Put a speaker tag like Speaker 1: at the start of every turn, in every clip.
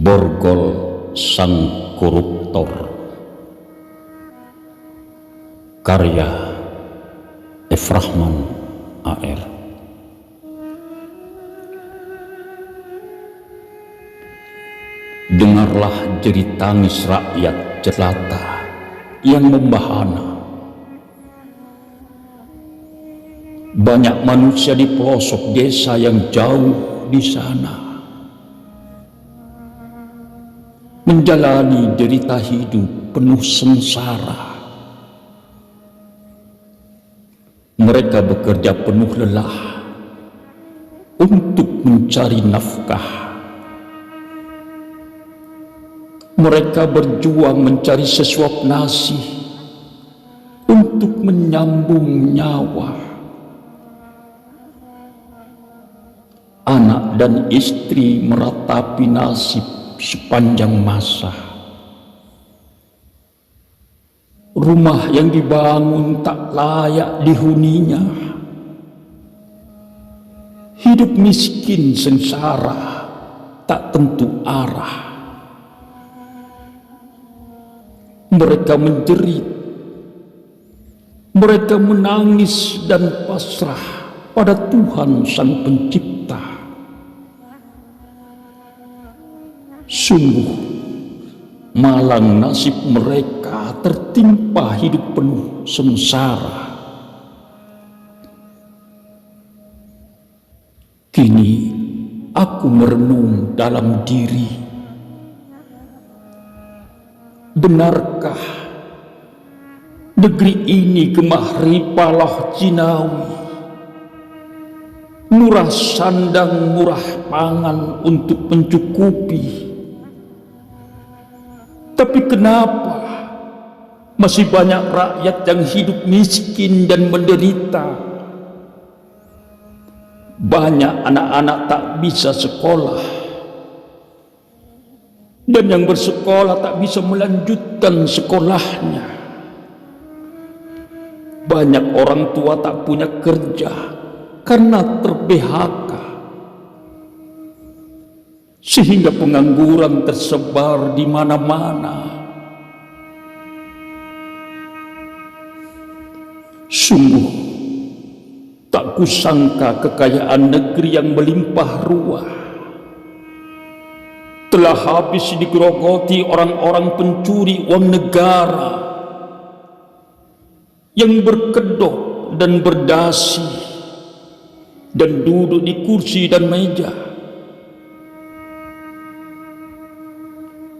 Speaker 1: Borgol Sang Koruptor, karya F. Rahman A.R. Dengarlah jerit tangis rakyat jelata yang membahana. Banyak manusia di pelosok desa yang jauh di sana menjalani derita hidup penuh sengsara. Mereka bekerja penuh lelah untuk mencari nafkah. Mereka berjuang mencari sesuap nasi untuk menyambung nyawa. Anak dan istri meratapi nasib sepanjang masa. Rumah yang dibangun tak layak dihuninya. Hidup miskin sengsara tak tentu arah. Mereka menjerit, mereka menangis dan pasrah pada Tuhan Sang Pencipta. Sungguh malang nasib mereka tertimpa hidup penuh sengsara. Kini aku merenung dalam diri. Benarkah negeri ini gemah ripalah jinawi, murah sandang murah pangan untuk mencukupi? Tapi kenapa masih banyak rakyat yang hidup miskin dan menderita? Banyak anak-anak tak bisa sekolah, dan yang bersekolah tak bisa melanjutkan sekolahnya. Banyak orang tua tak punya kerja karena ter-PHK, sehingga pengangguran tersebar di mana-mana. Sungguh tak kusangka kekayaan negeri yang melimpah ruah telah habis digerogoti orang-orang pencuri uang negara yang berkedok dan berdasi dan duduk di kursi dan meja,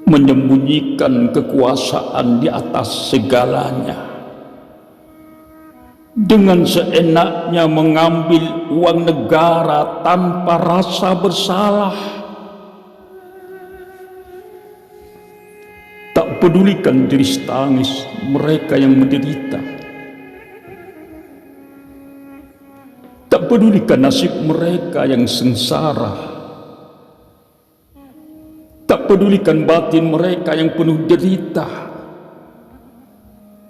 Speaker 1: menyembunyikan kekuasaan di atas segalanya, dengan seenaknya mengambil uang negara tanpa rasa bersalah. Tak pedulikan jeris tangis mereka yang menderita, tak pedulikan nasib mereka yang sengsara, tak pedulikan batin mereka yang penuh derita.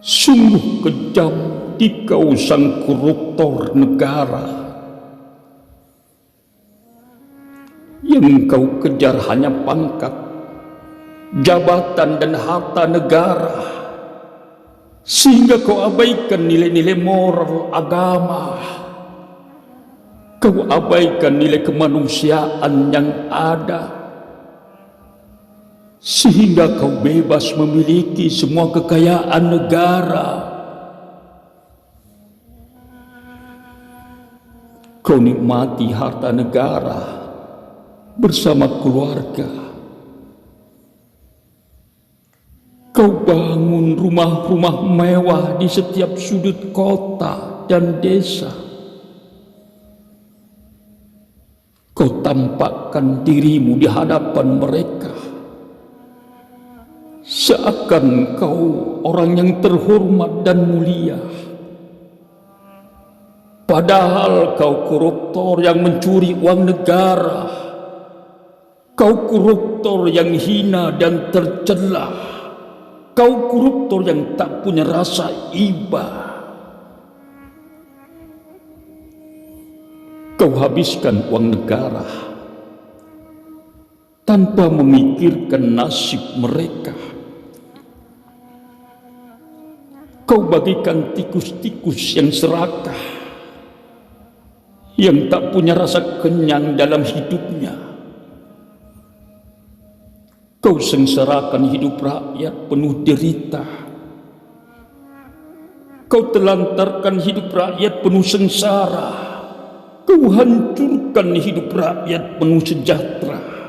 Speaker 1: Sungguh kejam dikau Sang Koruptor negara. Yang kau kejar hanya pangkat, jabatan dan harta negara, sehingga kau abaikan nilai-nilai moral agama. Kau abaikan nilai kemanusiaan yang ada, sehingga kau bebas memiliki semua kekayaan negara. Kau nikmati harta negara bersama keluarga. Kau bangun rumah-rumah mewah di setiap sudut kota dan desa. Kau tampakkan dirimu di hadapan mereka, seakan kau orang yang terhormat dan mulia. Padahal kau koruptor yang mencuri uang negara. Kau koruptor yang hina dan tercela. Kau koruptor yang tak punya rasa iba. Kau habiskan uang negara tanpa memikirkan nasib mereka. Kau bagikan tikus-tikus yang serakah, yang tak punya rasa kenyang dalam hidupnya. Kau sengsarakan hidup rakyat penuh derita. Kau telantarkan hidup rakyat penuh sengsara. Kau hancurkan hidup rakyat penuh sejahtera.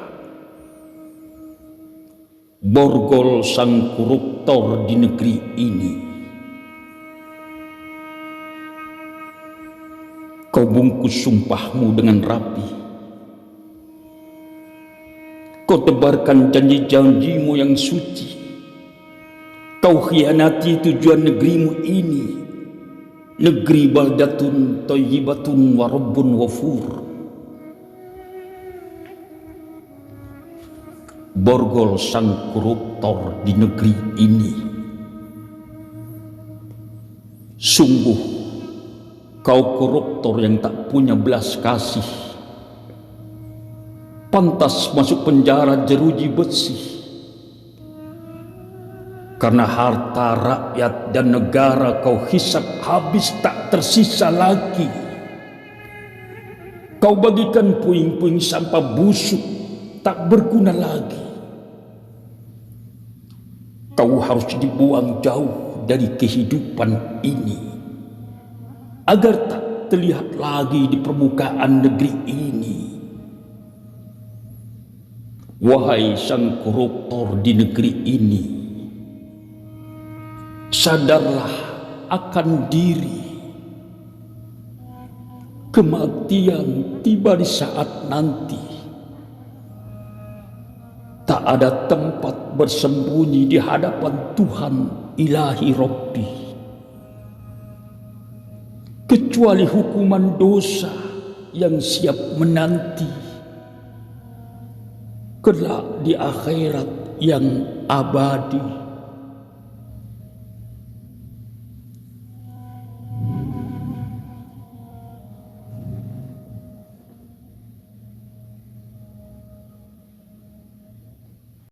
Speaker 1: Borgol sang koruptor di negeri ini, kau bungkus sumpahmu dengan rapi. Kau tebarkan janji-janjimu yang suci. Kau khianati tujuan negerimu ini, negeri baldatun thayyibatun wa rabbun ghafur. Borgol sang koruptor di negeri ini, sungguh kau koruptor yang tak punya belas kasih, pantas masuk penjara jeruji besi. Karena harta rakyat dan negara kau hisap habis tak tersisa lagi. Kau bagikan puing-puing sampah busuk tak berguna lagi. Kau harus dibuang jauh dari kehidupan ini, agar tak terlihat lagi di permukaan negeri ini. Wahai sang koruptor di negeri ini, sadarlah akan diri. Kematian tiba di saat nanti. Tak ada tempat bersembunyi di hadapan Tuhan Ilahi Rabbi, kecuali hukuman dosa yang siap menanti kelak di akhirat yang abadi.